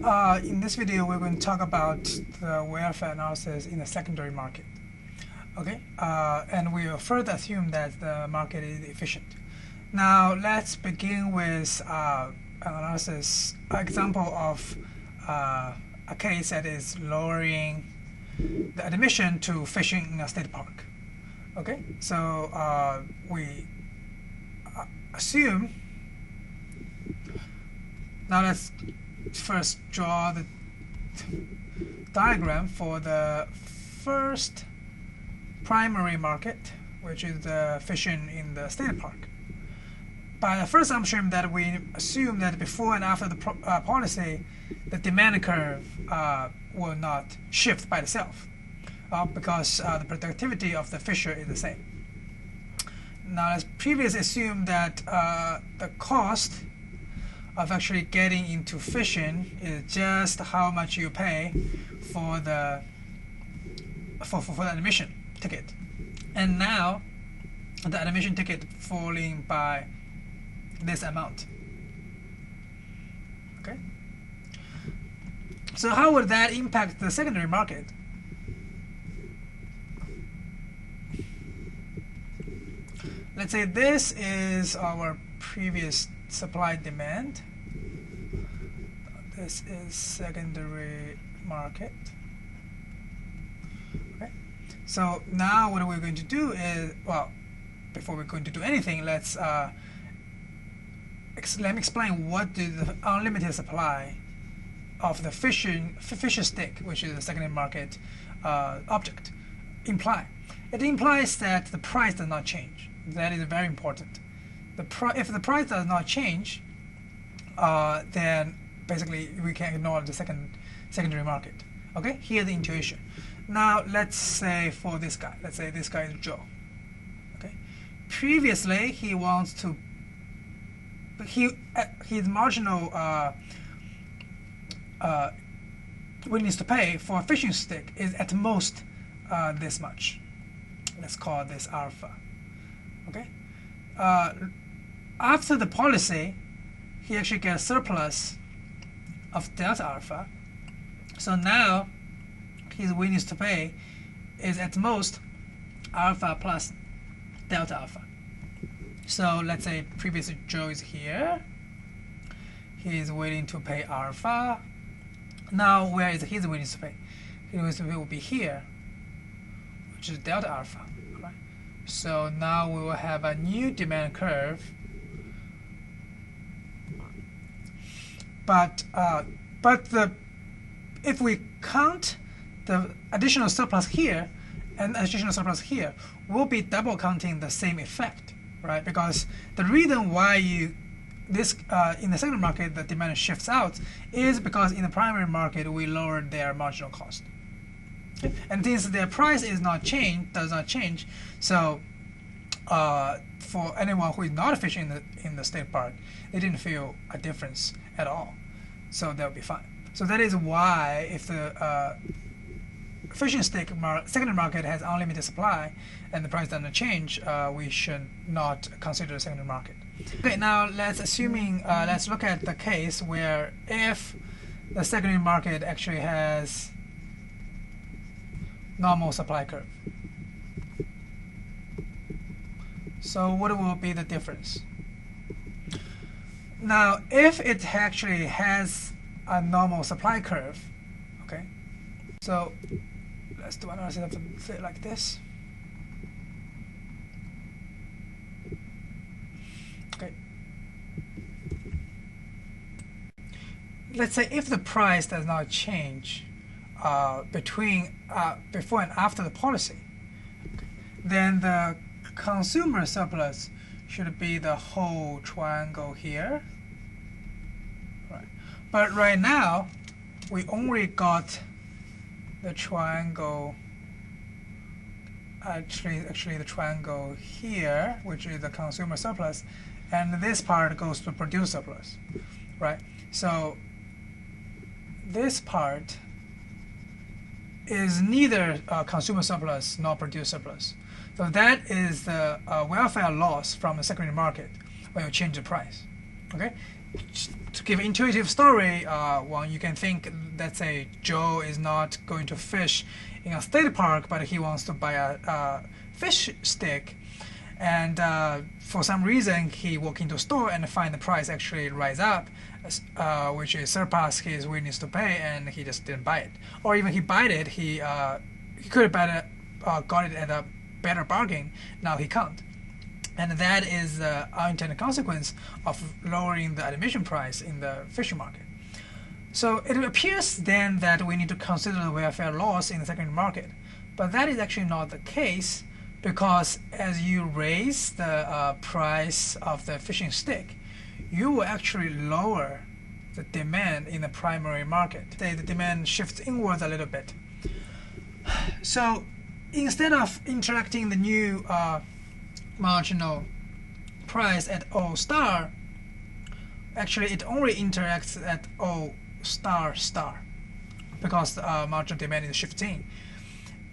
In this video, we're going to talk about the welfare analysis in the secondary market. Okay, and we will further assume that the market is efficient. Now, let's begin with an analysis example of a case that is lowering the admission to fishing in a state park. Okay, so we assume. Now let's first draw the diagram for the first primary market, which is the fishing in the state park. By the first assumption that we assume that before and after the policy, the demand curve will not shift by itself because the productivity of the fisher is the same. Now, let's previously assume that the cost of actually getting into fishing is just how much you pay for the admission ticket, and now the admission ticket falling by this amount. Okay, so how would that impact the secondary market? Let's say this is our previous supply demand. This is secondary market. Okay, so now what we're going to do is, well, before we're going to do anything, let me explain what the unlimited supply of the fisher stick, which is the secondary market object, imply. It implies that the price does not change. That is very important. If the price does not change, then basically we can ignore the secondary market. Okay, here's the intuition. Now let's say for this guy, let's say this guy is Joe. Okay, previously he wants to, his marginal willingness to pay for a fishing stick is at most this much. Let's call this alpha. Okay. After the policy, he actually gets a surplus of delta alpha. So now his willingness to pay is at most alpha plus delta alpha. So let's say previously Joe is here. He is willing to pay alpha. Now where is his willingness to pay? His willingness to pay will be here, which is delta alpha. Right? So now we will have a new demand curve. But if we count the additional surplus here and additional surplus here, we'll be double counting the same effect, right? Because the reason why in the secondary market the demand shifts out is because in the primary market we lowered their marginal cost. Okay? And since their price does not change, so for anyone who is not fishing in the state park, they didn't feel a difference at all. So they'll be fine. So that is why if the fishing stick secondary market has unlimited supply and the price doesn't change, we should not consider the secondary market. Okay, now let's look at the case where if the secondary market actually has normal supply curve. So what will be the difference? Now, if it actually has a normal supply curve, okay, so let's do analysis of it like this. Okay. Let's say if the price does not change between before and after the policy, okay, then the consumer surplus should be the whole triangle here. Right. But right now, we only got the triangle, actually the triangle here, which is the consumer surplus, and this part goes to producer surplus, right? So this part is neither consumer surplus nor producer surplus. So that is the welfare loss from the secondary market when you change the price. Okay, to give an intuitive story, well, you can think, let's say Joe is not going to fish in a state park, but he wants to buy a fish stick, and for some reason he walk into a store and find the price actually rise up, which is surpass his willingness to pay, and he just didn't buy it. Or even he bought it, he could have got it at a better bargain. Now he can't. And that is the unintended consequence of lowering the admission price in the fishing market. So it appears then that we need to consider the welfare loss in the secondary market. But that is actually not the case, because as you raise the price of the fishing stick, you will actually lower the demand in the primary market. The demand shifts inwards a little bit. So instead of interacting the new marginal price at O star, actually it only interacts at O star star, because the marginal demand is shifting.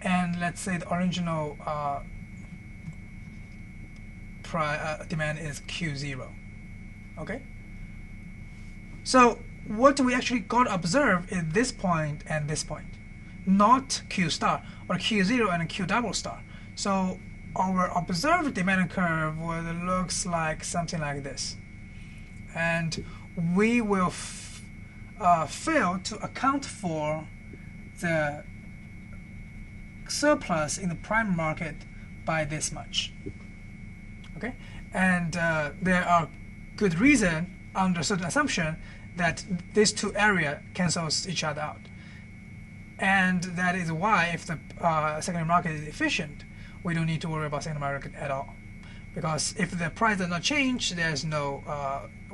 And let's say the original demand is Q0. Okay? So what we actually got to observe is this point and this point, not Q star, or Q0 and Q double star. So our observed demand curve looks like something like this. And we will fail to account for the surplus in the prime market by this much. Okay? And there are good reason under certain assumption that these two areas cancels each other out. And that is why if the secondary market is efficient, we don't need to worry about secondary market at all. Because if the price does not change, there's no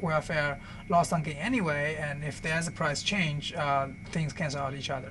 welfare loss on gain anyway, and if there's a price change, things cancel out each other.